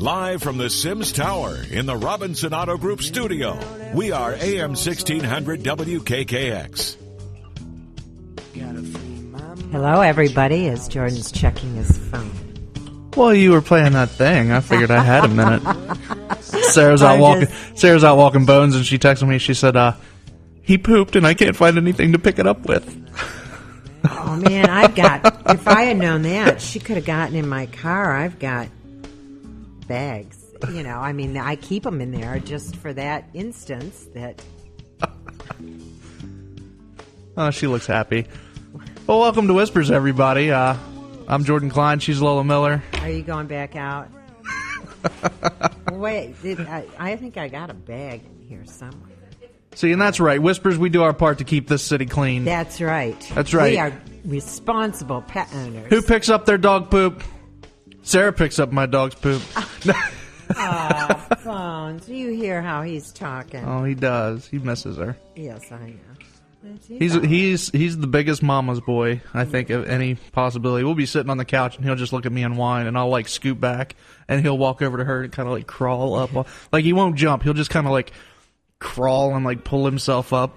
Live from the Sims Tower in the Robinson Auto Group studio, we are AM 1600 WKKX. Hello, everybody, as Jordan's checking his phone. Well, you were playing that thing. I figured I had a minute. Sarah's out walking bones, and she texted me. She said, he pooped, and I can't find anything to pick it up with. Oh, man, if I had known that, she could have gotten in my car. I've got bags. You know, I mean, I keep them in there just for that instance that... Oh, she looks happy. Well, welcome to Whispers, everybody. I'm Jordan Cline. She's Lola Miller. Are you going back out? Wait, I think I got a bag in here somewhere. See, and that's right. Whispers, we do our part to keep this city clean. That's right. That's right. We are responsible pet owners. Who picks up their dog poop? Sarah picks up my dog's poop. Oh, Bones, you hear how he's talking. Oh, he does. He misses her. Yes, I know. He's the biggest mama's boy, I think, of any possibility. We'll be sitting on the couch, and he'll just look at me and whine, and I'll, like, scoot back, and he'll walk over to her and kind of, like, crawl up. Like, he won't jump. He'll just kind of, like, crawl and, like, pull himself up.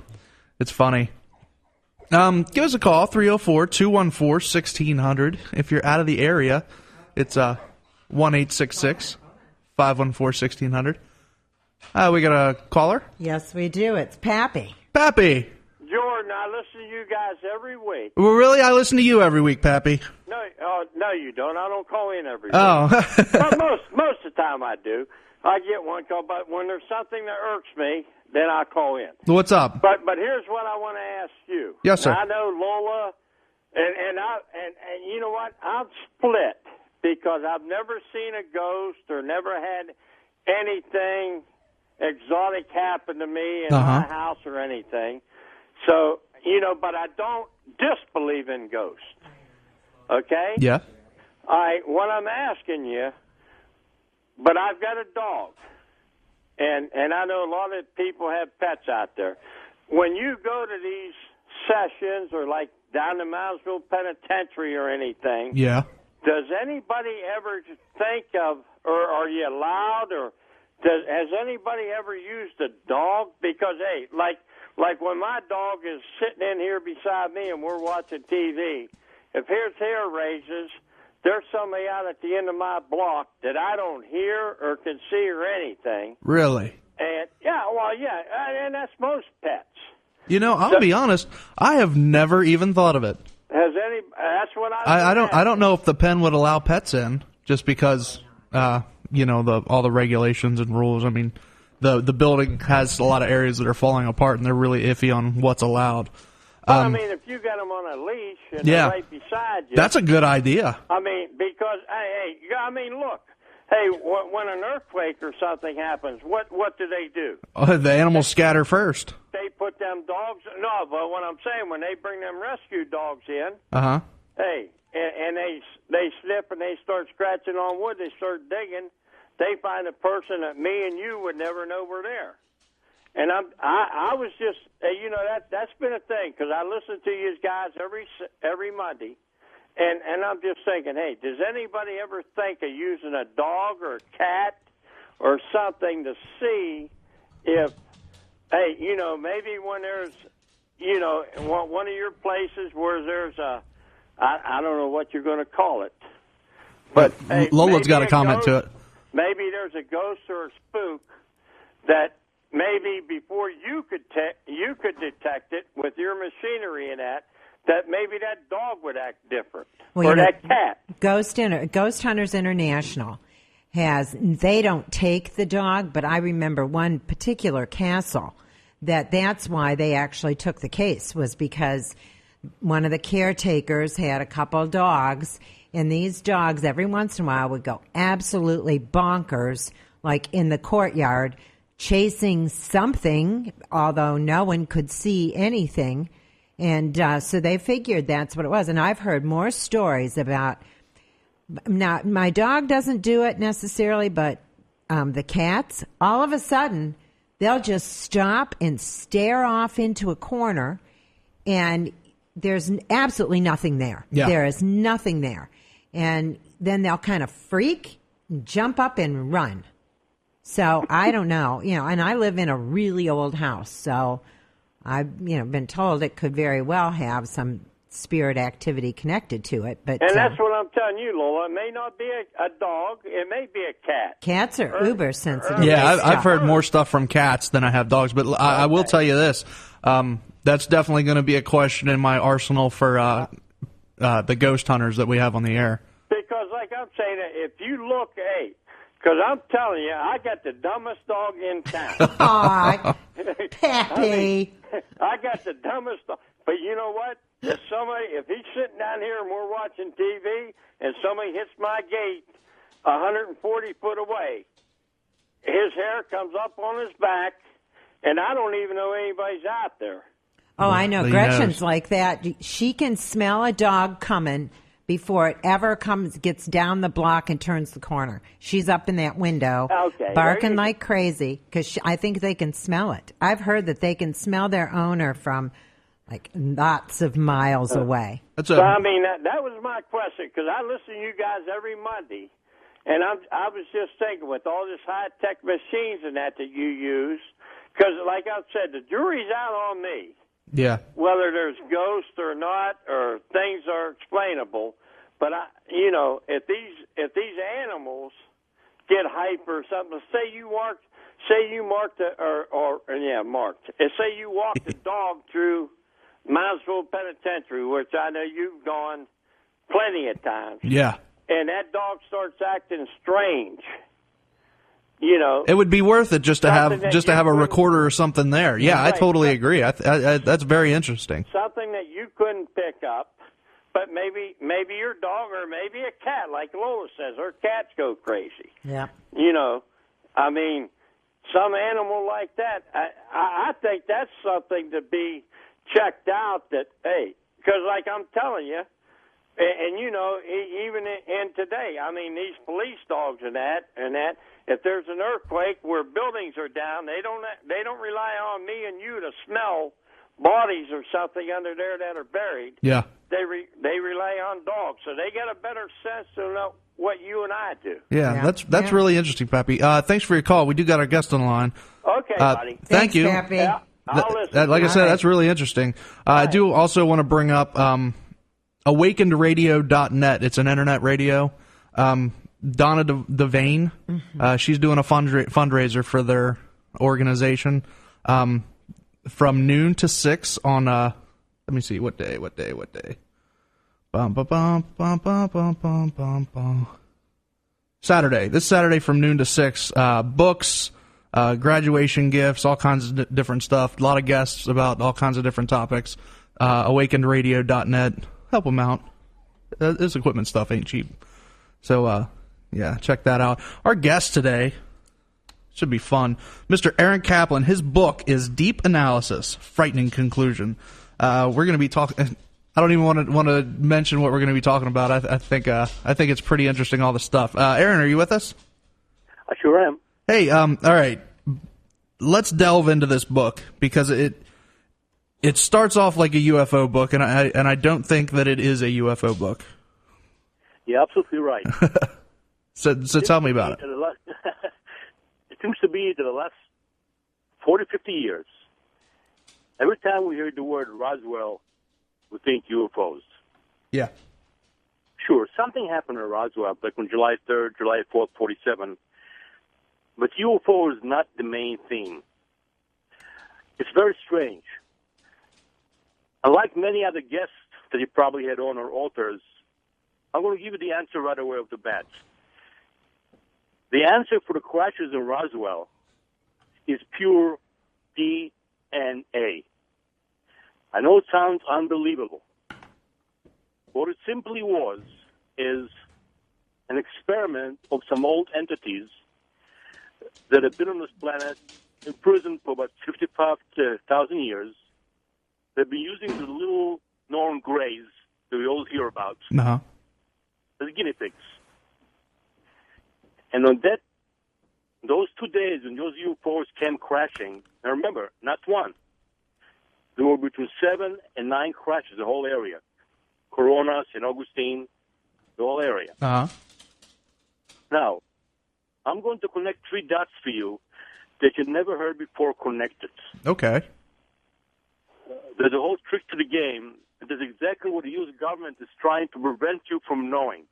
It's funny. Give us a call, 304-214-1600. If you're out of the area, it's 1-866-514-1600. We got a caller? Yes, we do. It's Pappy. Pappy! Jordan, I listen to you guys every week. Well, really? I listen to you every week, Pappy. No, you don't. I don't call in every week. Oh. But most of the time I do. I get one call, but when there's something that irks me, then I call in. What's up? But here's what I want to ask you. Yes, sir. Now, I know Lola, and you know what? I'm split because I've never seen a ghost or never had anything exotic happen to me in my house or anything. So, you know, but I don't disbelieve in ghosts. Okay? Yeah. All right, what I'm asking you, but I've got a dog, and I know a lot of people have pets out there. When you go to these sessions or like down to Moundsville Penitentiary or anything, yeah. Does anybody ever think of, or are you allowed, or has anybody ever used a dog? Because, hey, like when my dog is sitting in here beside me and we're watching TV, if his hair raises, there's somebody out at the end of my block that I don't hear or can see or anything. Really? And and that's most pets. You know, I'll be honest, I have never even thought of it. That's what I don't know if the pen would allow pets in, just because you know, all the regulations and rules. I mean, the building has a lot of areas that are falling apart, and they're really iffy on what's allowed. I mean, if you got them on a leash and they're right beside you, that's a good idea. I mean, because look, hey, when an earthquake or something happens, what do they do? The animals scatter first. They put them dogs. No, but what I'm saying, when they bring them rescue dogs in, hey, and they sniff and they start scratching on wood, they start digging, they find a person that me and you would never know were there. And I was just, you know, that's been a thing, because I listen to you guys every Monday, and I'm just thinking, hey, does anybody ever think of using a dog or a cat or something to see if, hey, you know, maybe when there's, you know, one of your places where there's I don't know what you're going to call it. But hey, Lola's got a comment to it. Maybe there's a ghost or a spook that maybe before you could detect it with your machinery and that maybe that dog would act different, well, or that cat. Ghost Hunters International they don't take the dog, but I remember one particular castle that's why they actually took the case, was because one of the caretakers had a couple of dogs, and these dogs every once in a while would go absolutely bonkers, like in the courtyard, chasing something, although no one could see anything. And so they figured that's what it was. And I've heard more stories about, now, my dog doesn't do it necessarily, but the cats, all of a sudden, they'll just stop and stare off into a corner, and there's absolutely nothing there. Yeah. There is nothing there. And then they'll kind of freak, jump up and run. So I don't know, and I live in a really old house, so I've been told it could very well have some spirit activity connected to it. But that's what I'm telling you, Lola. It may not be a dog. It may be a cat. Cats are uber sensitive. Yeah, I've heard more stuff from cats than I have dogs. But I will tell you this. That's definitely going to be a question in my arsenal for the ghost hunters that we have on the air. Because, like I'm saying, if you look, because I'm telling you, I got the dumbest dog in town. Aw, Pappy. I got the dumbest dog. But you know what? If he's sitting down here and we're watching TV and somebody hits my gate 140 foot away, his hair comes up on his back, and I don't even know anybody's out there. Oh, I know. Gretchen's like that. She can smell a dog coming before it ever gets down the block and turns the corner. She's up in that window, barking like crazy, because I think they can smell it. I've heard that they can smell their owner from like lots of miles away. So, I mean, that was my question, because I listen to you guys every Monday, and I was just thinking, with all this high-tech machines and that you use, because like I said, the jury's out on me. Yeah. Whether there's ghosts or not, or things are explainable, but if these animals get hyper or something, say you marked Say you walked the dog through Moundsville Penitentiary, which I know you've gone plenty of times. Yeah. And that dog starts acting strange. You know, it would be worth it just to have a recorder or something there. Yeah, right. I totally agree. That's very interesting. Something that you couldn't pick up, but maybe your dog or maybe a cat, like Lola says, her cats go crazy. Yeah. You know, I mean, some animal like that. I think that's something to be checked out. That because like I'm telling you. And you know, even in today, I mean, these police dogs and that, if there's an earthquake where buildings are down, they don't rely on me and you to smell bodies or something under there that are buried. Yeah. They rely on dogs, so they get a better sense to know what you and I do. Yeah. That's really interesting, Pappy. Thanks for your call. We do got our guest on the line. Okay, buddy. Thank you. Pappy. Yeah, I'll listen. Like I said, that's really interesting. I do also want to bring up awakenedradio.net. It's an internet radio. Donna Devane, she's doing a fundraiser for their organization from noon to 6 on, let me see, what day? Saturday. This Saturday from noon to 6. Books, graduation gifts, all kinds of different stuff. A lot of guests about all kinds of different topics. Awakenedradio.net. Help them out. This equipment stuff ain't cheap. So, yeah, check that out. Our guest today should be fun. Mr. Aaron Kaplan. His book is Deep Analysis, Frightening Conclusion. We're going to be talking. I don't even want to mention what we're going to be talking about. I think it's pretty interesting, all the stuff. Aaron, are you with us? I sure am. Hey, all right. Let's delve into this book because it starts off like a UFO book, and I don't think that it is a UFO book. You're absolutely right. So tell me about it. It seems to be that the last 40, 50 years, every time we hear the word Roswell, we think UFOs. Yeah. Sure, something happened at Roswell, like on July 3rd, July 4th, 47. But UFO is not the main theme. It's very strange. Unlike many other guests that you probably had on or authors, I'm going to give you the answer right away off the bat. The answer for the crashes in Roswell is pure DNA. I know it sounds unbelievable. What it simply was is an experiment of some old entities that have been on this planet imprisoned for about 55,000 years. They've been using the little known grays that we all hear about as guinea pigs. And on those 2 days when those UFOs came crashing, now remember, not one. There were between 7 and 9 crashes, the whole area. Corona, St. Augustine, the whole area. Uh-huh. Now, I'm going to connect 3 dots for you that you never heard before connected. Okay. There's a whole trick to the game. That's exactly what the U.S. government is trying to prevent you from knowing.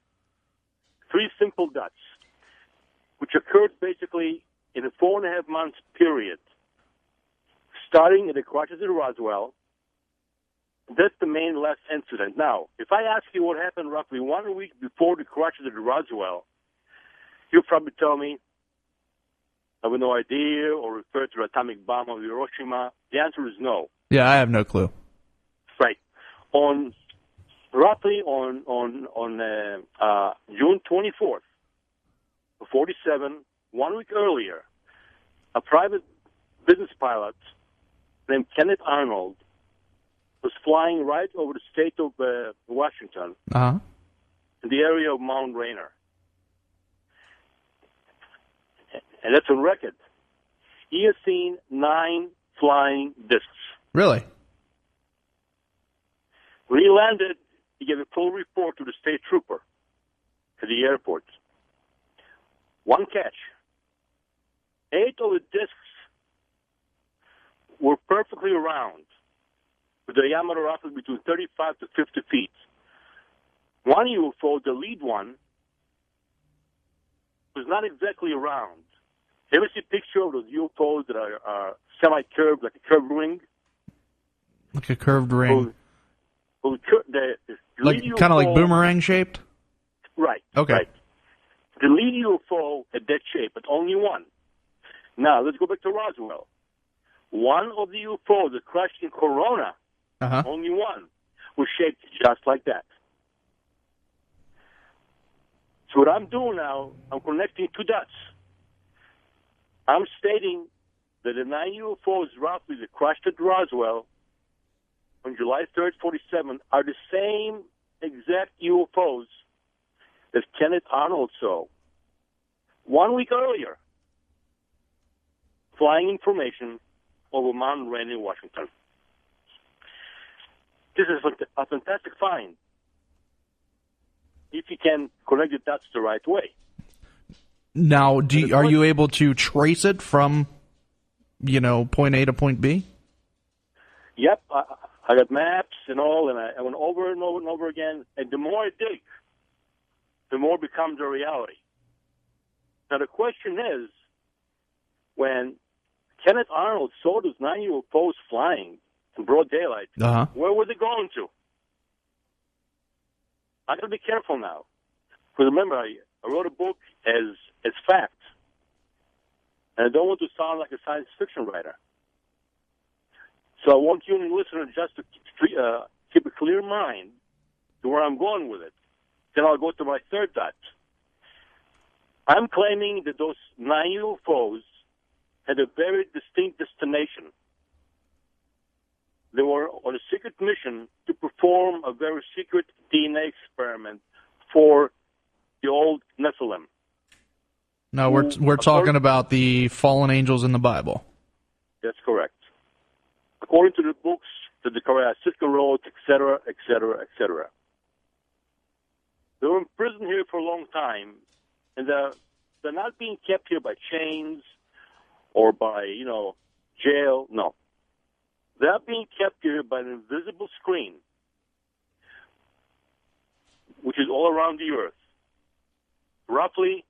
3 simple dots, which occurred basically in a 4.5 months period, starting at the crashes at Roswell. That's the main last incident. Now, if I ask you what happened roughly 1 week before the crashes at Roswell, you'll probably tell me, I have no idea, or refer to the atomic bomb of Hiroshima. The answer is no. Yeah, I have no clue. Right. On June 24th, 47, 1 week earlier, a private business pilot named Kenneth Arnold was flying right over the state of Washington in the area of Mount Rainier. And that's on record. He has seen 9 flying discs. Really? When he landed, he gave a full report to the state trooper at the airport. One catch. 8 of the discs were perfectly round, with a diameter roughly between 35 to 50 feet. One UFO, the lead one, was not exactly round. You ever see a picture of those UFOs that are semi-curved, like a curved ring? Like a curved ring. Well, like kind of like boomerang shaped? Right. Okay. Right. The lead UFO had that shape, but only one. Now, let's go back to Roswell. One of the UFOs that crashed in Corona, only one, was shaped just like that. So what I'm doing now, I'm connecting 2 dots. I'm stating that the 9 UFOs roughly that crashed at Roswell on July 3rd, 47, are the same exact UFOs that Kenneth Arnold saw 1 week earlier, flying information over Mount Rainier, Washington. This is a fantastic find, if you can connect the dots the right way. Now, are you able to trace it from, point A to point B? Yep, I got maps and all, and I went over and over and over again. And the more I dig, the more it becomes a reality. Now, the question is, when Kenneth Arnold saw those 9 UFOs flying in broad daylight, where were they going to? I got to be careful now. Because remember, I wrote a book as fact. And I don't want to sound like a science fiction writer. So I want you and the listener just to keep a clear mind to where I'm going with it. Then I'll go to my 3rd dot. I'm claiming that those 9 UFOs had a very distinct destination. They were on a secret mission to perform a very secret DNA experiment for the old Nephilim. No, we're talking about the fallen angels in the Bible. That's correct. According to the books that the Sitka wrote, etc., etc., etc. They were in prison here for a long time, and they're not being kept here by chains or by, jail. No. They're being kept here by an invisible screen, which is all around the Earth, roughly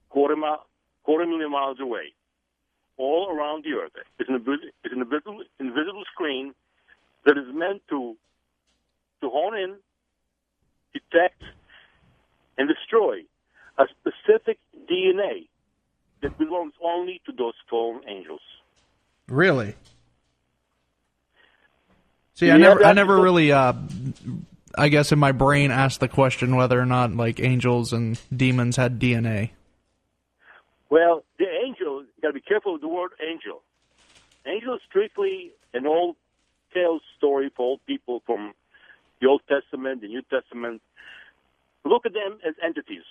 quarter million miles away, all around the Earth. It's an invisible screen that is meant to hone in, detect, and destroy a specific DNA that belongs only to those fallen angels. Really? See, I never really, I guess in my brain asked the question whether or not, like, angels and demons had DNA. Well, the angel, you got to be careful with the word angel. Angel is strictly an old tale story for old people from the Old Testament, the New Testament. Look at them as entities.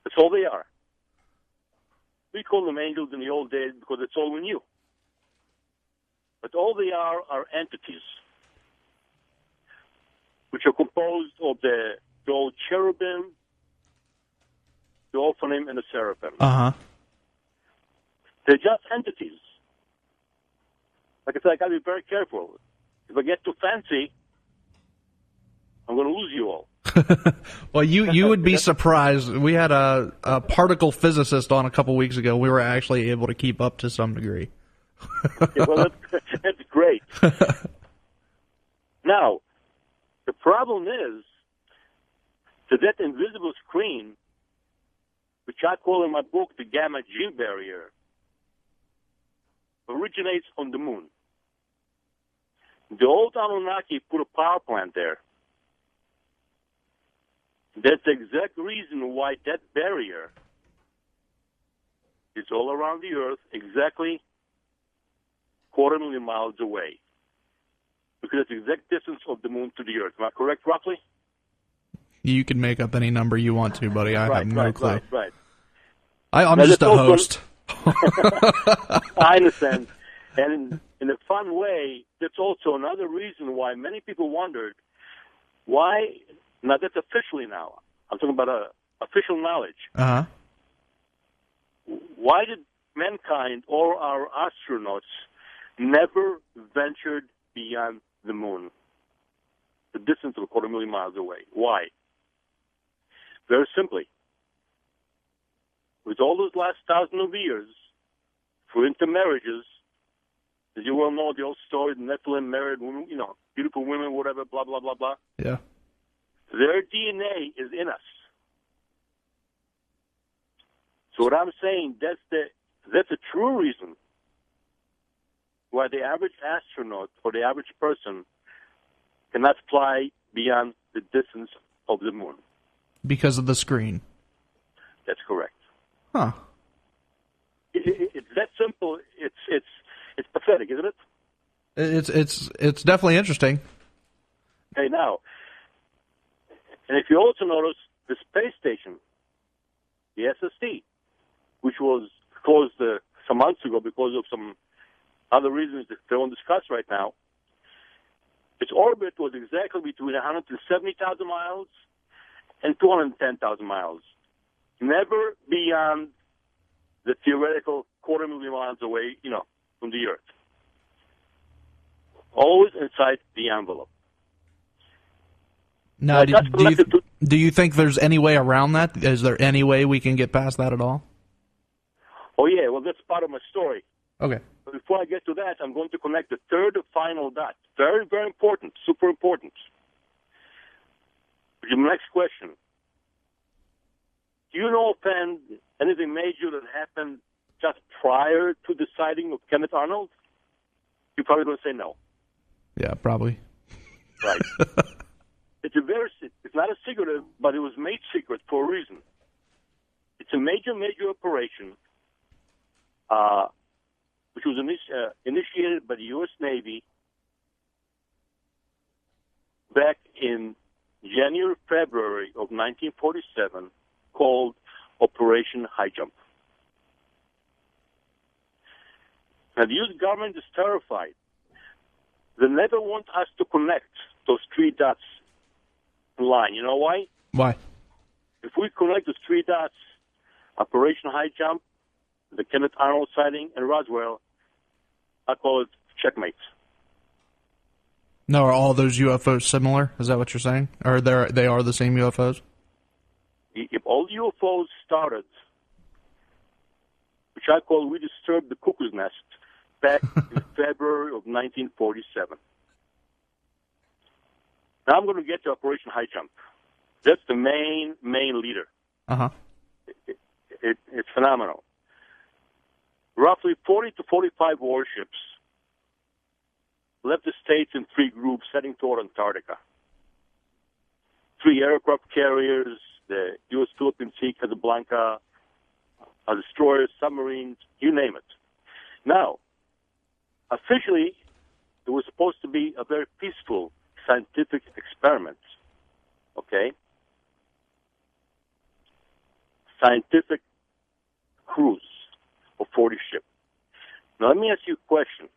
That's all they are. We call them angels in the old days because that's all we knew. But all they are entities, which are composed of the old cherubim, the Ophanim, and the Seraphim. Uh-huh. They're just entities. Like I said, I got to be very careful. If I get too fancy, I'm going to lose you all. Well, you would be surprised. We had a particle physicist on a couple weeks ago. We were actually able to keep up to some degree. Yeah, well, that's great. Now, the problem is that invisible screen, which I call in my book the gamma G barrier, originates on the moon. The old Anunnaki put a power plant there. That's the exact reason why that barrier is all around the Earth, exactly 250,000 miles away. Because it's the exact distance of the moon to the Earth. Am I correct, roughly? You can make up any number you want to, buddy. I have no clue. Right. I'm just a host. I understand. And in a fun way, that's also another reason why many people wondered why. Now, that's officially now. I'm talking about official knowledge. Uh-huh. Why did mankind or our astronauts never ventured beyond the moon, the distance of 250,000 miles away? Why? Very simply. With all those last 1,000 of years, through intermarriages, as you well know, the old story, the Nephilim married women, beautiful women, whatever, blah, blah, blah, blah. Yeah. Their DNA is in us. So what I'm saying, that's a true reason why the average astronaut or the average person cannot fly beyond the distance of the moon. Because of the screen. That's correct. Huh. It's that simple. It's pathetic, isn't it? It's definitely interesting. Okay, now, and if you also notice, the space station, the SST, which was closed some months ago because of some other reasons that they won't discuss right now, its orbit was exactly between 170,000 miles and 210,000 miles. Never beyond the theoretical 250,000 miles away, from the Earth. Always inside the envelope. Now, do you think there's any way around that? Is there any way we can get past that at all? Oh, yeah. Well, that's part of my story. Okay. But before I get to that, I'm going to connect the third and final dot. Very, very important. Super important. Your next question. Do you know, Pen, anything major that happened just prior to the sighting of Kenneth Arnold? You're probably going to say no. Yeah, probably. Right. It's not a secretive, but it was made secret for a reason. It's a major operation, which was initiated by the U.S. Navy back in January, February of 1947, called Operation High Jump. Now, the U.S. government is terrified. They never want us to connect those three dots in line. You know why? Why? If we connect those three dots, Operation High Jump, the Kenneth Arnold sighting, and Roswell, I call it checkmate. Now, are all those UFOs similar? Is that what you're saying? Or they are the same UFOs? If all UFOs started, which I call we disturbed the cuckoo's nest, back in February of 1947. Now I'm going to get to Operation High Jump. That's the main leader. Uh-huh. It's phenomenal. Roughly 40 to 45 warships left the States in three groups heading toward Antarctica. 3 aircraft carriers, the U.S. Philippine Sea, Casablanca, destroyers, submarines, you name it. Now, officially, it was supposed to be a very peaceful scientific experiment, okay? Scientific cruise of 40 ships. Now, let me ask you a question.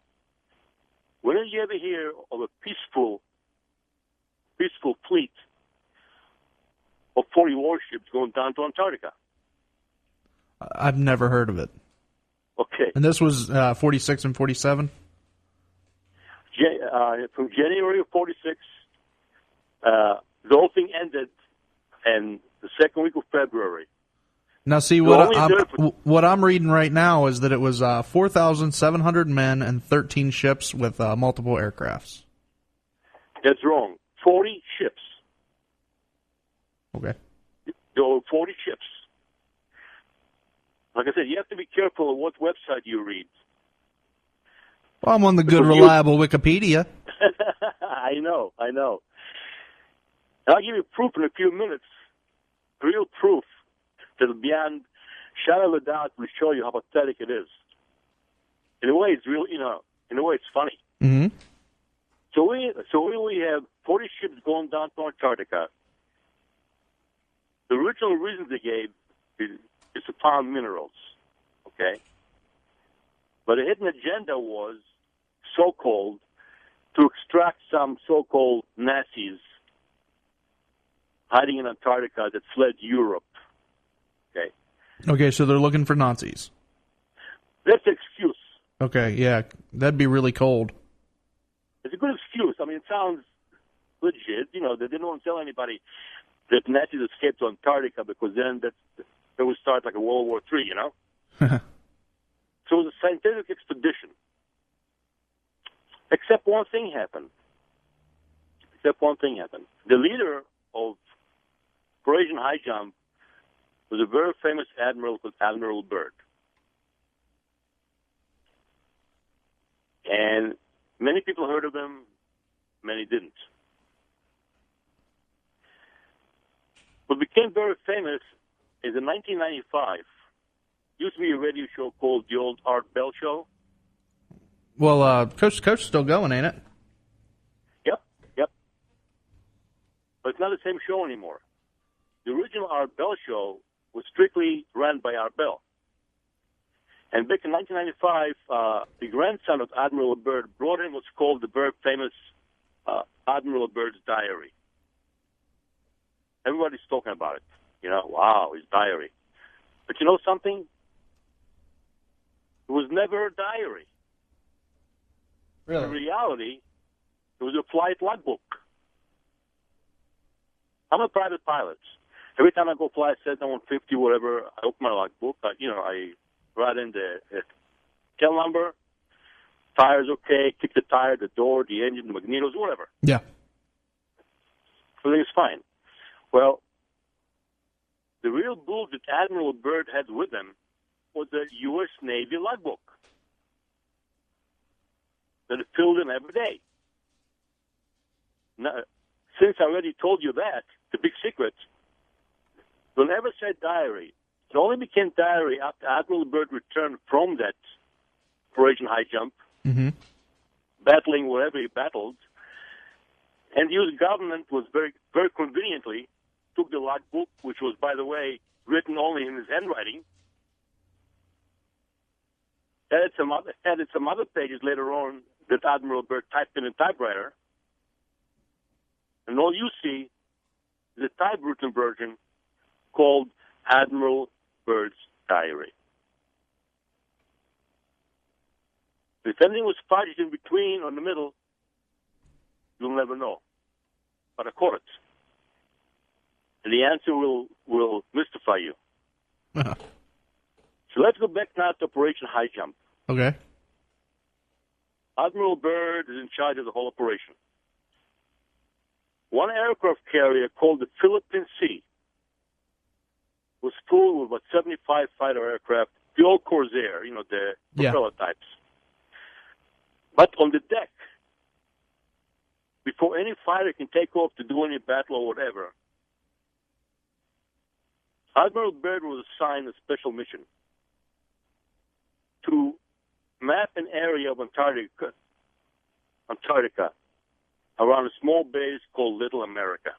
When did you ever hear of a peaceful fleet of 40 warships going down to Antarctica? I've never heard of it. Okay. And this was 46 and 47? From January of 46, the whole thing ended in the second week of February. Now, see, what I'm reading right now is that it was 4,700 men and 13 ships with multiple aircrafts. That's wrong. 40 ships. Okay. There were 40 ships. Like I said, you have to be careful of what website you read. Well, I'm on the good, reliable Wikipedia. I know. And I'll give you proof in a few minutes. Real proof that beyond shadow of a doubt will show you how pathetic it is. In a way, it's real. In a way, it's funny. Mm-hmm. So we have 40 ships going down to Antarctica. The original reason they gave is to find minerals, okay? But the hidden agenda was so-called to extract some so-called Nazis hiding in Antarctica that fled Europe, okay? Okay, so they're looking for Nazis. That's the excuse. Okay, yeah, that'd be really cold. It's a good excuse. I mean, it sounds legit. They didn't want to tell anybody that Nazis escaped to Antarctica because then it would start like a World War III, So it was a scientific expedition. Except one thing happened. The leader of Operation High Jump was a very famous admiral called Admiral Byrd. And many people heard of him, many didn't. What became very famous is in 1995, used to be a radio show called The Old Art Bell Show. Well, Coach is still going, ain't it? Yep. But it's not the same show anymore. The original Art Bell Show was strictly run by Art Bell. And back in 1995, the grandson of Admiral Byrd brought in what's called the very famous Admiral Byrd's diary. Everybody's talking about it. Wow, his diary. But you know something? It was never a diary. Really? In reality, it was a flight logbook. I'm a private pilot. Every time I go fly 750, whatever, I open my logbook. I write in the tail number, tires okay, kick the tire, the door, the engine, the magnetos, whatever. Yeah. Everything is fine. Well, the real bull that Admiral Byrd had with him was the U.S. Navy logbook that it filled in every day. Now, since I already told you that, the big secret, we'll never say diary. It only became diary after Admiral Byrd returned from that Operation High Jump, battling wherever he battled, and the U.S. government was very, very conveniently took the logbook, which was, by the way, written only in his handwriting, added some other pages later on that Admiral Byrd typed in a typewriter, and all you see is a typewritten version called Admiral Byrd's Diary. If anything was fudged in between or in the middle, you'll never know. But I caught it. And the answer will mystify you. Uh-huh. So let's go back now to Operation High Jump. Okay. Admiral Byrd is in charge of the whole operation. One aircraft carrier called the Philippine Sea was full with about 75 fighter aircraft, the old Corsair, the propeller types. But on the deck, before any fighter can take off to do any battle or whatever, Admiral Byrd was assigned a special mission to map an area of Antarctica around a small base called Little America.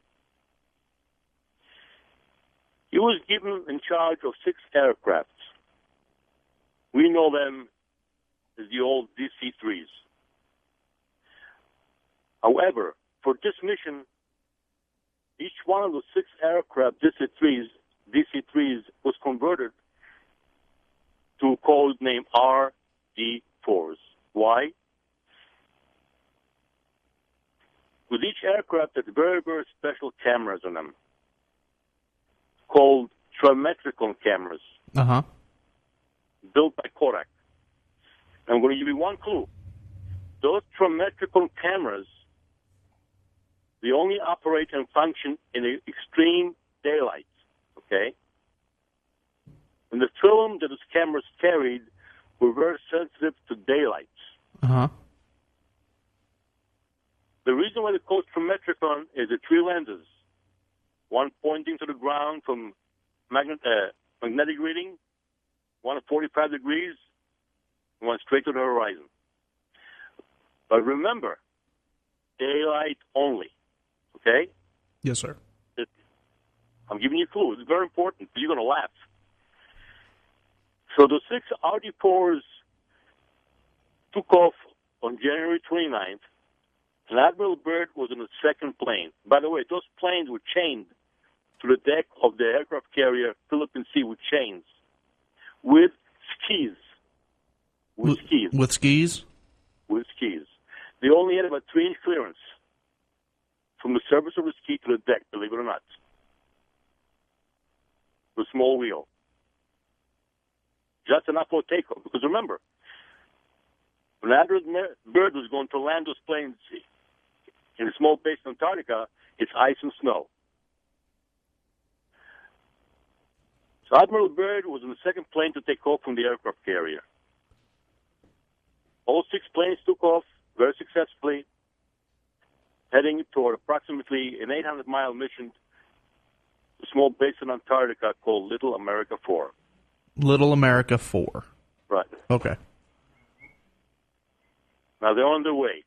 He was given in charge of 6 aircrafts. We know them as the old DC-3s. However, for this mission, each one of the 6 aircraft DC-3s was converted to code name RD-4s. Why? With each aircraft, there's very, very special cameras on them, called trimetricon cameras, built by Kodak. I'm going to give you one clue. Those trimetricon cameras, they only operate and function in the extreme daylight, okay? And the film that those cameras carried were very sensitive to daylight. The reason why they call it trimetricon is the three lenses, one pointing to the ground from magnetic reading, one at 45 degrees, and one straight to the horizon. But remember, daylight only, okay? Yes, sir. I'm giving you a clue. It's very important. You're going to laugh. So the 6 RD-4s took off on January 29th, and Admiral Byrd was in the second plane. By the way, those planes were chained to the deck of the aircraft carrier Philippine Sea with chains, with skis. With skis. With skis? With skis. They only had about 3-inch clearance from the surface of the ski to the deck, believe it or not. With a small wheel. Just enough for takeoff. Because remember, when Admiral Byrd was going to land those planes in a small base in Antarctica, it's ice and snow. So Admiral Byrd was in the second plane to take off from the aircraft carrier. All 6 planes took off very successfully, heading toward approximately an 800-mile mission to a small base in Antarctica called Little America 4. Little America 4. Right. Okay. Now they're on their way.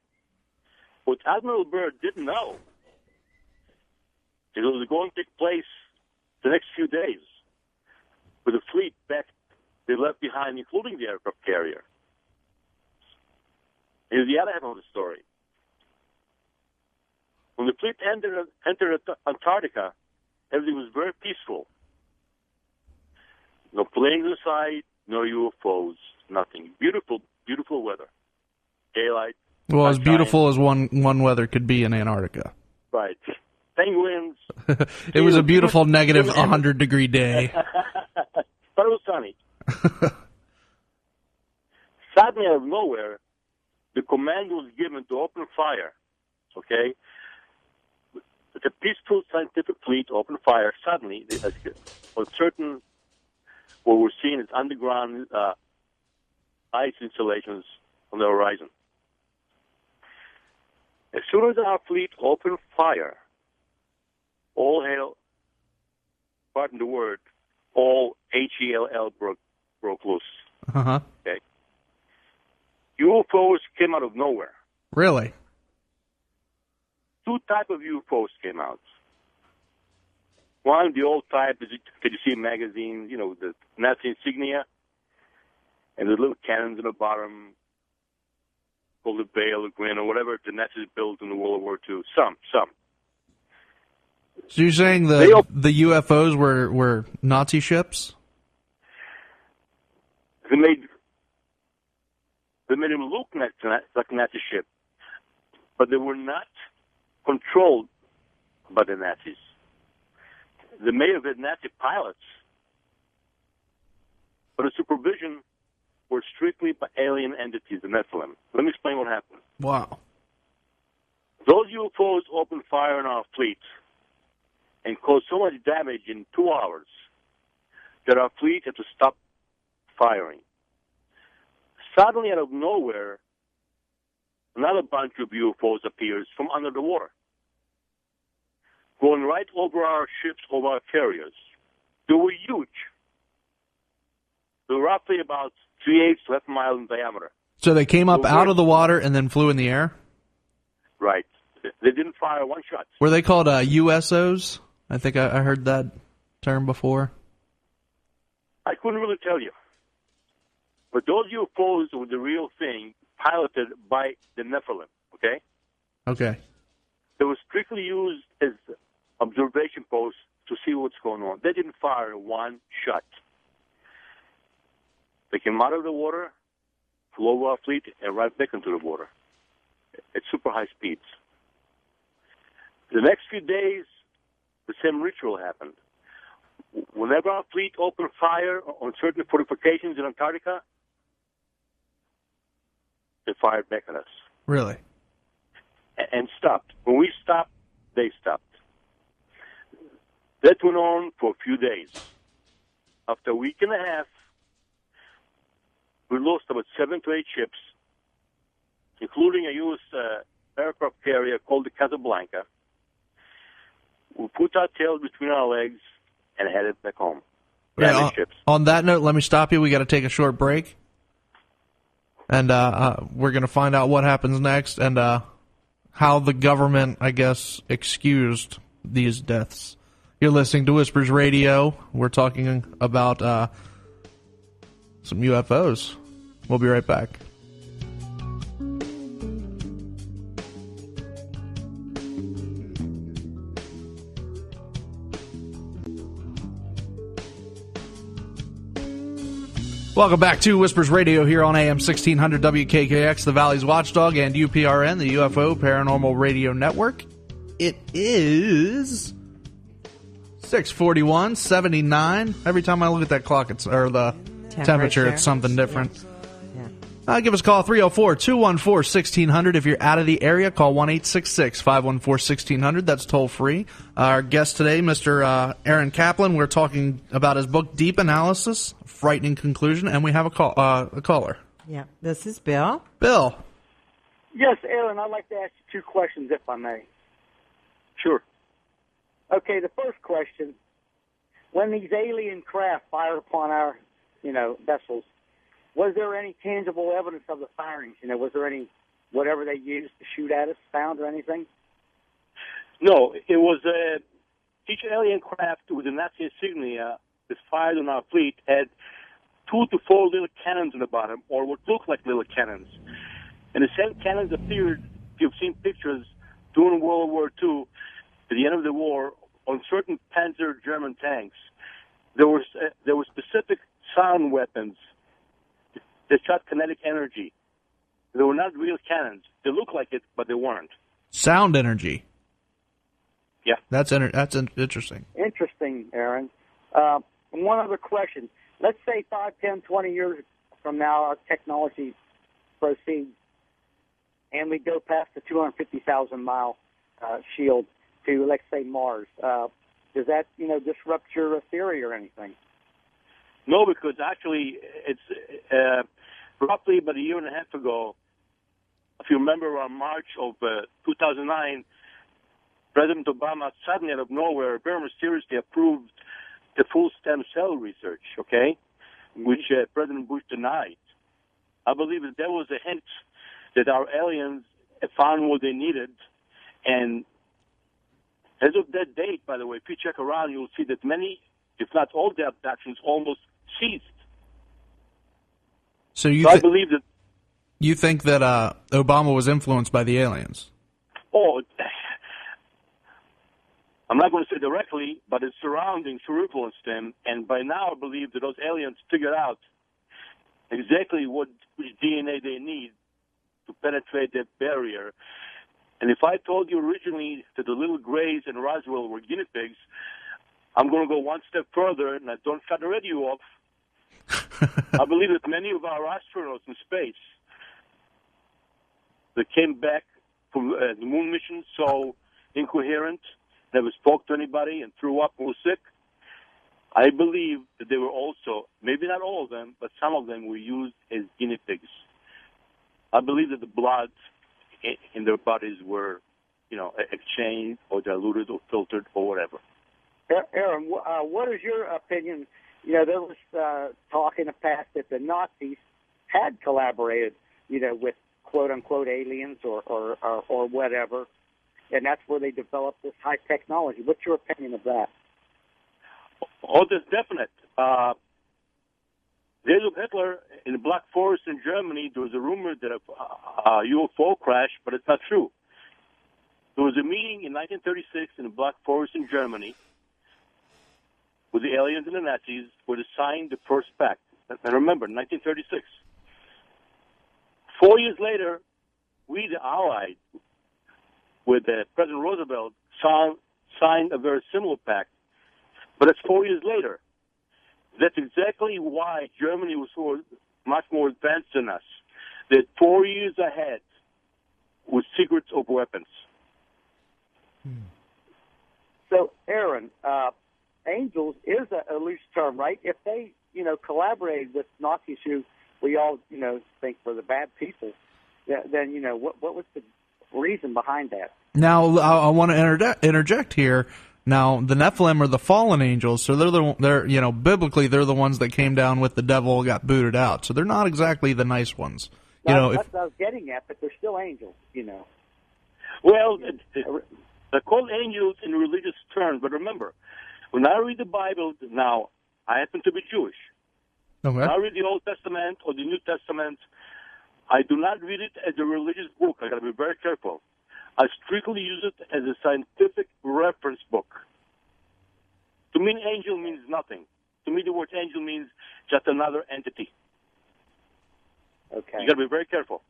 What Admiral Byrd didn't know is it was going to take place the next few days with the fleet back they left behind, including the aircraft carrier. Here's the other half of the story. When the fleet entered Antarctica, everything was very peaceful. No planes in sight, no UFOs, nothing. Beautiful, beautiful weather. Daylight. Well, as beautiful as one weather could be in Antarctica. Right. Penguins. It was a beautiful negative 100-degree day. But it was sunny. Suddenly, out of nowhere, the command was given to open fire. Okay? The peaceful scientific fleet opened fire. Suddenly, on certain, what we're seeing is underground ice installations on the horizon. As soon as our fleet opened fire, all hell, pardon the word, all HELL broke loose. Okay. UFOs came out of nowhere. Really? 2 types of UFOs came out. One, the old type that you see in magazines, the Nazi insignia, and the little cannons in the bottom, called the Bale, the Grin, or whatever the Nazis built in the World War II. Some. So you're saying the UFOs were Nazi ships? They made them look like a Nazi ship, but they were not controlled by the Nazis. They may have had Nazi pilots, but the supervision were strictly by alien entities, the Nephilim. Let me explain what happened. Wow. Those UFOs opened fire on our fleet and caused so much damage in 2 hours that our fleet had to stop firing. Suddenly, out of nowhere, another bunch of UFOs appears from under the water, going right over our ships, over our carriers. They were huge. They were roughly about 3/8 to 1/2 mile in diameter. So they came up out of the water and then flew in the air? Right. They didn't fire one shot. Were they called USOs? I think I heard that term before. I couldn't really tell you. But those UFOs were the real thing, piloted by the Nephilim, okay? Okay. They were strictly used as observation posts to see what's going on. They didn't fire one shot. They came out of the water, flew over our fleet, and right back into the water at super high speeds. The next few days, the same ritual happened. Whenever our fleet opened fire on certain fortifications in Antarctica, they fired back at us. Really? And stopped. When we stopped, they stopped. That went on for a few days. After a week and a half, we lost about 7 to 8 ships, including a U.S. aircraft carrier called the Casablanca. We put our tails between our legs and headed back home. Yeah, on that note, let me stop you. We got to take a short break. And we're going to find out what happens next and how the government, I guess, excused these deaths. You're listening to Whispers Radio. We're talking about some UFOs. We'll be right back. Welcome back to Whispers Radio here on AM 1600 WKKX, the Valley's Watchdog, and UPRN, the UFO Paranormal Radio Network. It is 6:41:79. Every time I look at that clock, or the temperature, it's something different. Yeah. Give us a call, 304-214-1600. If you're out of the area, call 1-866-514-1600. That's toll free. Our guest today, Mr. Aaron Kaplan. We're talking about his book, Deep Analysis, Frightening Conclusion, and we have a caller. Yeah, this is Bill. Bill. Yes, Aaron, I'd like to ask you 2 questions, if I may. Sure. Okay, the first question, when these alien craft fired upon our, vessels, was there any tangible evidence of the firings? Was there any, whatever they used to shoot at us, found or anything? No, it was each alien craft with a Nazi insignia that fired on our fleet had 2 to 4 little cannons in the bottom, or what looked like little cannons. And the same cannons appeared, if you've seen pictures, during World War II, at the end of the war, on certain Panzer German tanks. There were specific sound weapons that shot kinetic energy. They were not real cannons. They looked like it, but they weren't. Sound energy. Yeah. That's interesting. Interesting, Aaron. One other question. Let's say 5, 10, 20 years from now, our technology proceeds, and we go past the 250,000-mile shield to, let's say, Mars. Does that, disrupt your theory or anything? No, because actually it's roughly about a year and a half ago, if you remember, on March of 2009, President Obama suddenly out of nowhere very mysteriously approved the full stem cell research, okay, which President Bush denied. I believe that there was a hint that our aliens found what they needed, and as of that date, by the way, if you check around, you'll see that many, if not all, the abductions almost ceased. So I believe that... You think that Obama was influenced by the aliens? Oh, I'm not going to say directly, but his surroundings influenced him, and by now I believe that those aliens figured out exactly which DNA they need to penetrate that barrier. And if I told you originally that the little grays in Roswell were guinea pigs, I'm going to go one step further, and I don't cut the radio off. I believe that many of our astronauts in space that came back from the moon mission so incoherent, never spoke to anybody and threw up and was sick, I believe that they were also, maybe not all of them, but some of them were used as guinea pigs. I believe that the blood in their bodies were, exchanged or diluted or filtered or whatever. Aaron, what is your opinion? There was talk in the past that the Nazis had collaborated, with quote-unquote aliens or whatever, and that's where they developed this high technology. What's your opinion of that? Oh, that's definite. Days of Hitler in the Black Forest in Germany, there was a rumor that a UFO crash, but it's not true. There was a meeting in 1936 in the Black Forest in Germany with the aliens and the Nazis where they signed the first pact. And remember, 1936. 4 years later, we, the Allies, with President Roosevelt, signed a very similar pact. But it's 4 years later. That's exactly why Germany was so much more advanced than us. They're 4 years ahead with secrets of weapons. So, Aaron, angels is a loose term, right? If they, collaborated with Nazis who we all, think were the bad people, then, what was the reason behind that? Now, I want to interject here. Now, the Nephilim are the fallen angels, so they're biblically they're the ones that came down with the devil, got booted out. So they're not exactly the nice ones. That's what I was getting at, but they're still angels, Well, they're called angels in religious terms, but remember, when I read the Bible now, I happen to be Jewish. Okay. When I read the Old Testament or the New Testament, I do not read it as a religious book. I got to be very careful. I strictly use it as a scientific reference book. To me, angel means nothing. To me, the word angel means just another entity. Okay. You got to be very careful.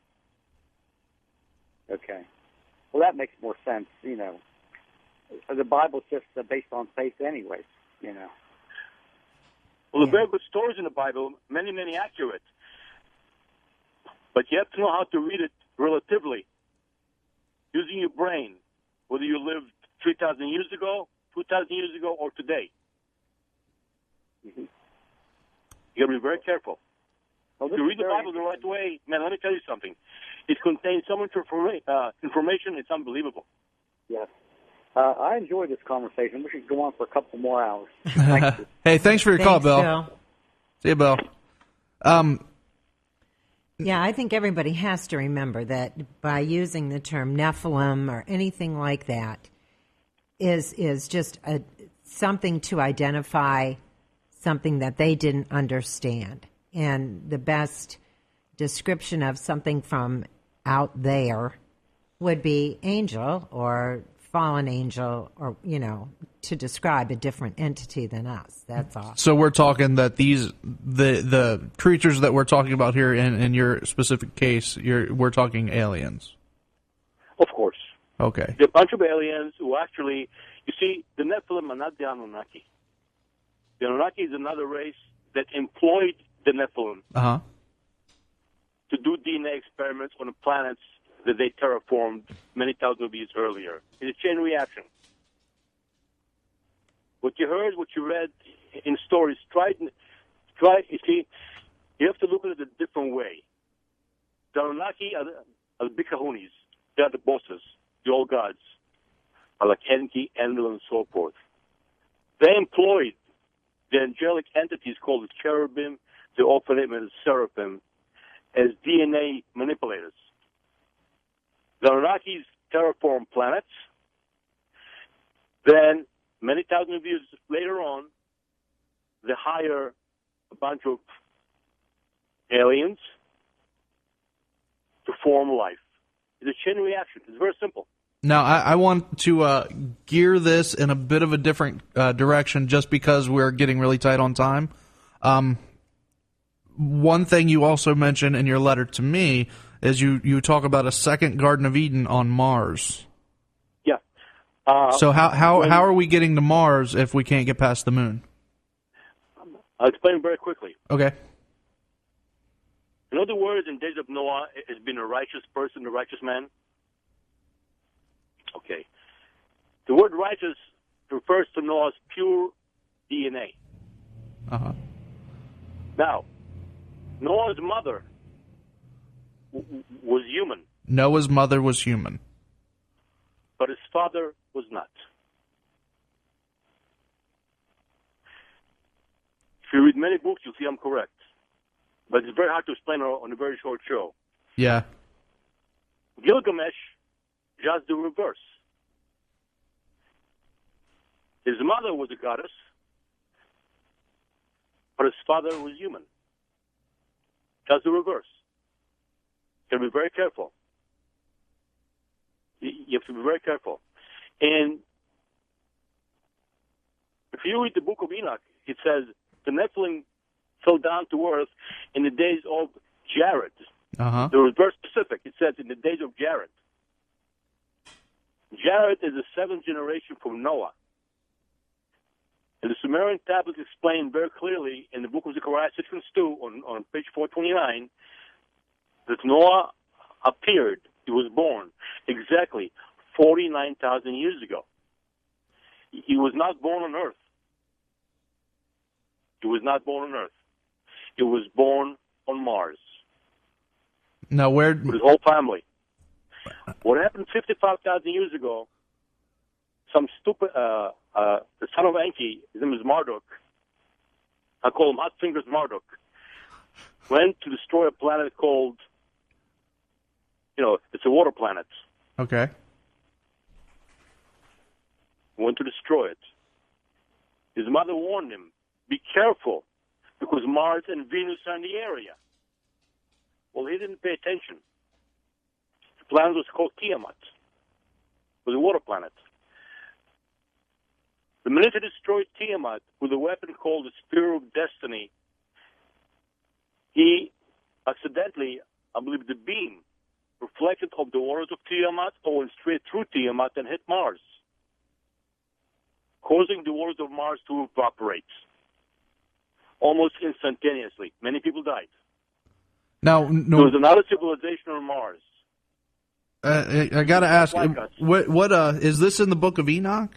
Okay. Well, that makes more sense. The Bible's just based on faith, anyways. Well, there are very good stories in the Bible, many, many accurate. But you have to know how to read it relatively, using your brain, whether you lived 3,000 years ago, 2,000 years ago, or today. Mm-hmm. You got to be very careful. Well, if you read the Bible the right way, man, let me tell you something. It contains so much information, it's unbelievable. Yes. I enjoyed this conversation. We should go on for a couple more hours. Thank you. Hey, thanks for your call, Bill. See you, Bill. Yeah, I think everybody has to remember that by using the term Nephilim or anything like that is just something to identify something that they didn't understand. And the best description of something from out there would be angel or fallen angel, or to describe a different entity than us. That's all. So we're talking that the creatures that we're talking about here in your specific case, we're talking aliens. Of course. Okay. They're a bunch of aliens who actually, you see, the Nephilim are not the Anunnaki. The Anunnaki is another race that employed the Nephilim to do DNA experiments on the planets that they terraformed many thousands of years earlier. It's a chain reaction. What you heard, what you read in stories, you see, you have to look at it a different way. The Anunnaki are the big kahunis. They are the bosses, the old gods, are like Enki, Enlil, and so forth. They employed the angelic entities called the cherubim, the ophanim, and the seraphim as DNA manipulators. The Anunnakis terraform planets. Then, many thousands of years later on, they hire a bunch of aliens to form life. It's a chain reaction. It's very simple. Now, I want to gear this in a bit of a different direction just because we're getting really tight on time. One thing you also mentioned in your letter to me is you talk about a second Garden of Eden on Mars. Yeah. So how are we getting to Mars if we can't get past the moon? I'll explain very quickly. Okay. In other words, in days of Noah, has been a righteous person, a righteous man. Okay. The word righteous refers to Noah's pure DNA. Now, Noah's mother was human. Noah's mother was human. But his father was not. If you read many books, you'll see I'm correct. But it's very hard to explain on a very short show. Yeah. Gilgamesh, just the reverse. His mother was a goddess, but his father was human. Just the reverse. You have to be very careful. You have to be very careful. And if you read the book of Enoch, it says the Nephilim fell down to earth in the days of Jared. Uh-huh. It was very specific. It says in the days of Jared. Jared is the seventh generation from Noah. And the Sumerian tablets explain very clearly in the book of Zechariah 6:2 on page 429 that Noah appeared, he was born, exactly 49,000 years ago. He was not born on earth. He was not born on earth. He was born on Mars. Now, where... With his whole family. What happened 55,000 years ago, some stupid, the son of Enki, his name is Marduk, I call him Hot Fingers Marduk, went to destroy a planet called, it's a water planet. Okay. Went to destroy it. His mother warned him, be careful, because Mars and Venus are in the area. Well, he didn't pay attention. The planet was called Tiamat. It was a water planet. The minute he destroyed Tiamat with a weapon called the Spear of Destiny, he accidentally, I believe the beam, reflected off the waters of Tiamat or went straight through Tiamat and hit Mars, causing the waters of Mars to evaporate almost instantaneously. Many people died. Now, no, there was another civilization on Mars. I got to ask, what is this in the Book of Enoch?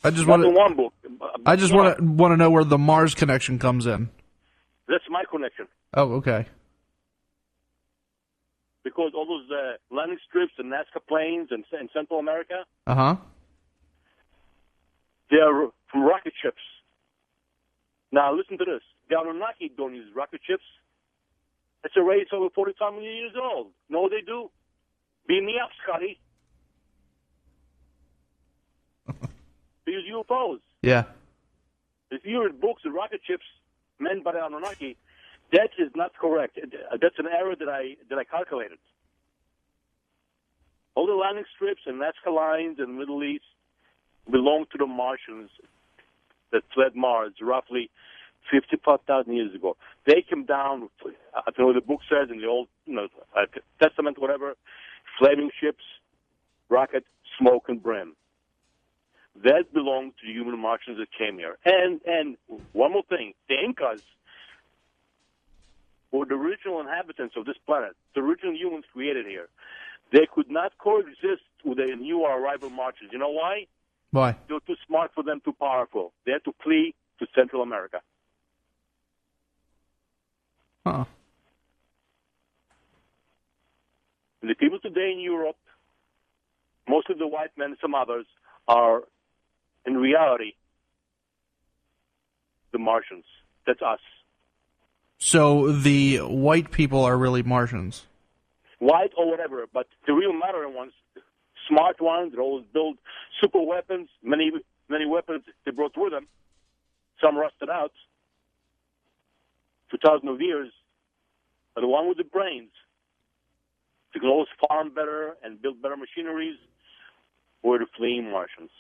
I just want to know where the Mars connection comes in. That's my connection. Oh, okay. Because all those landing strips and Nazca planes in Central America, they are from rocket ships. Now, listen to this. The Anunnaki don't use rocket ships. It's a race over 45 million years old. No, they do. Beam me up, Scotty. They use UFOs. Yeah. If you read books of rocket ships meant by the Anunnaki, that is not correct. That's an error that I calculated. All the landing strips and Nazca lines in the Middle East belong to the Martians that fled Mars roughly 55,000 years ago. They came down, I don't know what the book says in the Old Testament, whatever, flaming ships, rocket, smoke, and brim. That belonged to the human Martians that came here. And one more thing, the Incas were the original inhabitants of this planet, the original humans created here. They could not coexist with the new or arrival Martians. You know why? Why? They were too smart for them, too powerful. They had to flee to Central America. Huh. And the people today in Europe, most of the white men, some others, are in reality the Martians. That's us. So the white people are really Martians? White or whatever, but the real modern ones, smart ones, they always build super weapons, many weapons they brought with them. Some rusted out. 2,000 of years. But the one with the brains, they can always farm better and build better machineries, were the fleeing Martians.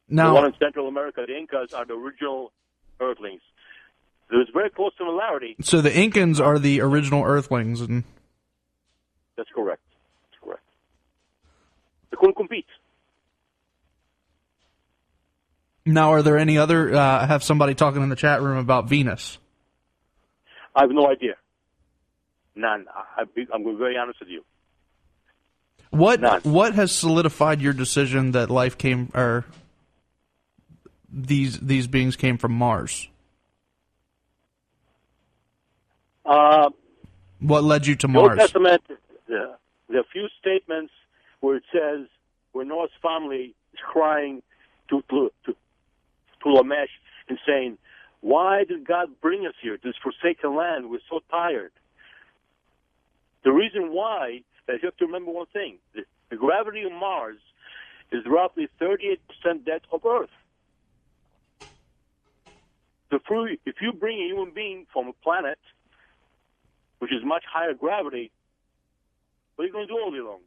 Now, the one in Central America, the Incas, are the original Earthlings. There's very close similarity. So the Incans are the original Earthlings, and that's correct. That's correct. They couldn't compete. Now, are there any other? I have somebody talking in the chat room about Venus. I have no idea. None. I'm going to be very honest with you. What has solidified your decision that life came, or these beings came from Mars? What led you to Mars? The Old Testament, there are a few statements where it says where Noah's family is crying to Lamesh and saying, "Why did God bring us here to this forsaken land? We're so tired." The reason why is you have to remember one thing: the gravity of Mars is roughly 38% that of Earth. So if you bring a human being from a planet which is much higher gravity, what are you going to do all day long?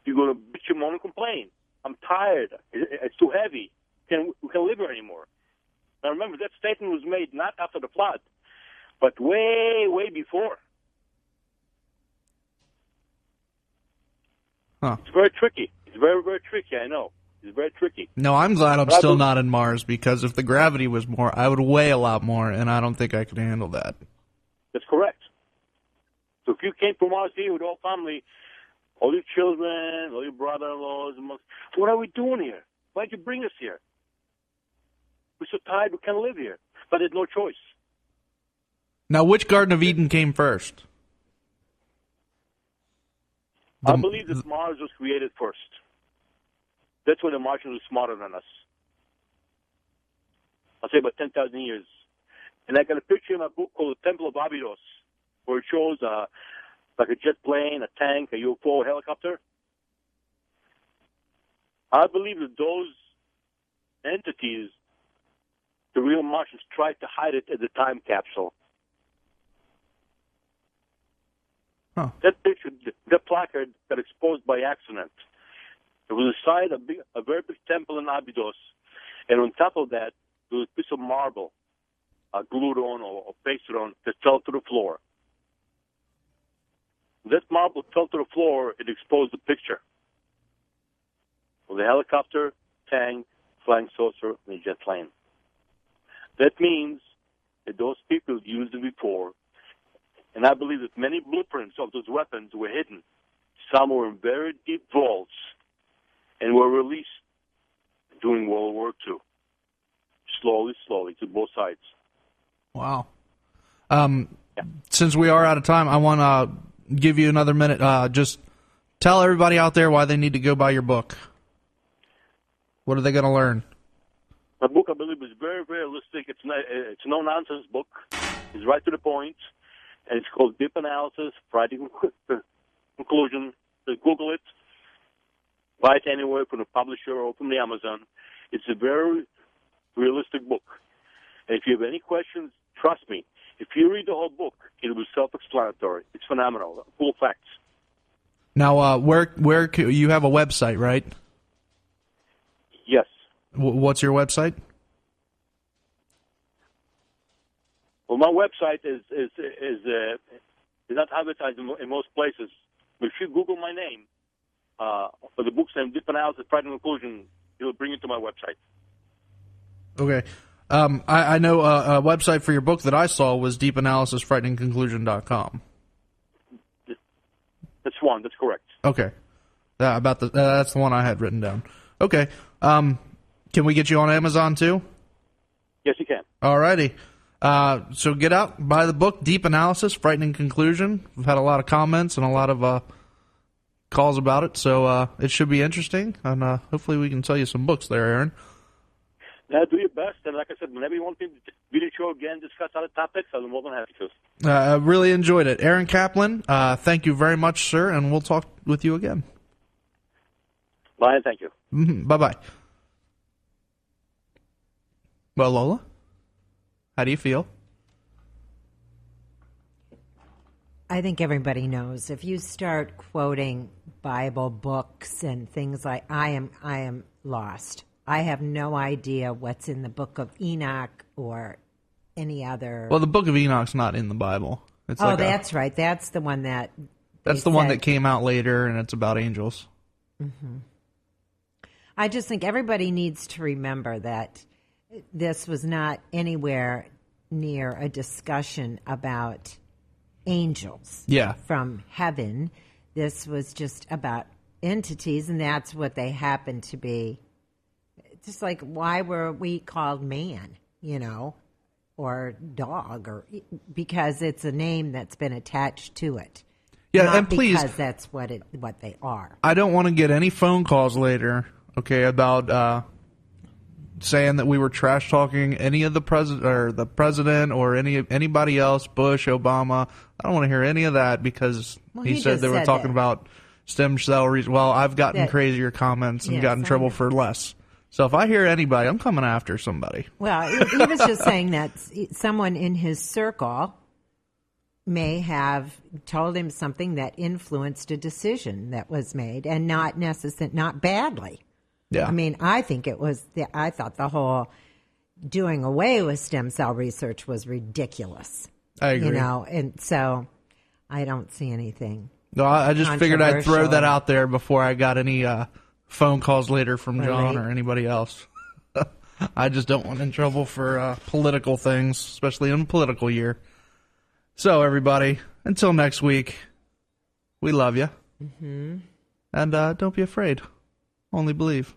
You're going to bitch and moan and complain. I'm tired. It's too heavy. we can live here anymore. Now remember, that statement was made not after the flood, but way, way before. Huh. It's very tricky. It's very, very tricky, I know. It's very tricky. No, I'm glad I'm still not in Mars, because if the gravity was more, I would weigh a lot more, and I don't think I could handle that. That's correct. So if you came from Mars here with all family, all your children, all your brother-in-laws, what are we doing here? Why'd you bring us here? We're so tired we can't live here. But there's no choice. Now, which Garden of Eden came first? I believe that Mars was created first. That's when the Martians were smarter than us. I'll say about 10,000 years. And I got a picture in my book called The Temple of Abydos, where it shows like a jet plane, a tank, a UFO, a helicopter. I believe that those entities, the real Martians, tried to hide it in the time capsule. Huh. That picture, the placard, got exposed by accident. There was a side, a very big temple in Abydos, and on top of that, there was a piece of marble glued on or pasted on that fell to the floor. That marble fell to the floor, it exposed the picture of the helicopter, tank, flying saucer, and a jet plane. That means that those people used it before, and I believe that many blueprints of those weapons were hidden. Some were in very deep vaults and were released during World War II. Slowly, to both sides. Wow. Since we are out of time, I want to give you another minute. Just tell everybody out there why they need to go buy your book. What are they going to learn? My book, I believe, is very, very realistic. It's a no-nonsense book. It's right to the point. And it's called Deep Analysis, Frightening Conclusion. So Google it. Buy it anywhere from the publisher or from the Amazon. It's a very realistic book. And if you have any questions, trust me. If you read the whole book, it will be self-explanatory. It's phenomenal. Full facts. Now, where you have a website, right? Yes. What's your website? Well, my website is not advertised in most places. But if you Google my name, or the book's name, Deep Analysis, Frightening Conclusion, it will bring you to my website. Okay. I know a website for your book that I saw was deepanalysisfrighteningconclusion.com. That's one. That's correct. Okay. That's the one I had written down. Okay. Can we get you on Amazon too? Yes, you can. All righty. So get out, buy the book, Deep Analysis, Frightening Conclusion. We've had a lot of comments and a lot of calls about it, so it should be interesting, and hopefully we can tell you some books there, Aaron. Now, do your best, and like I said, whenever you want me to be the show again, discuss other topics, I'm more than happy to. I really enjoyed it. Aaron Kaplan, thank you very much, sir, and we'll talk with you again. Bye, and thank you. Mm-hmm. Bye-bye. Well, Lola, how do you feel? I think everybody knows if you start quoting Bible books and things like I am lost. I have no idea what's in the book of Enoch or any other. Well, the book of Enoch's not in the Bible. It's that's right. That's the one that. That's the one that came out later, and it's about angels. Mm-hmm. I just think everybody needs to remember that this was not anywhere near a discussion about angels from heaven. This was just about entities, and that's what they happen to be. Just like, why were we called man, or dog, or because it's a name that's been attached to it. Yeah, not and please, because that's what they are. I don't want to get any phone calls later, okay, about saying that we were trash talking any of the president or anybody else, Bush, Obama. I don't want to hear any of that because he said they were talking about stem cell reason. Well, I've gotten crazier comments and got in trouble for less. So if I hear anybody, I'm coming after somebody. Well, he was just saying that someone in his circle may have told him something that influenced a decision that was made, and not badly. Yeah. I mean, I thought the whole doing away with stem cell research was ridiculous. I agree. And so I don't see anything. No, I just figured I'd throw that out there before I got any phone calls later from John or anybody else. I just don't want in trouble for political things, especially in a political year. So, everybody, until next week, we love you. Mm-hmm. And don't be afraid. Only believe.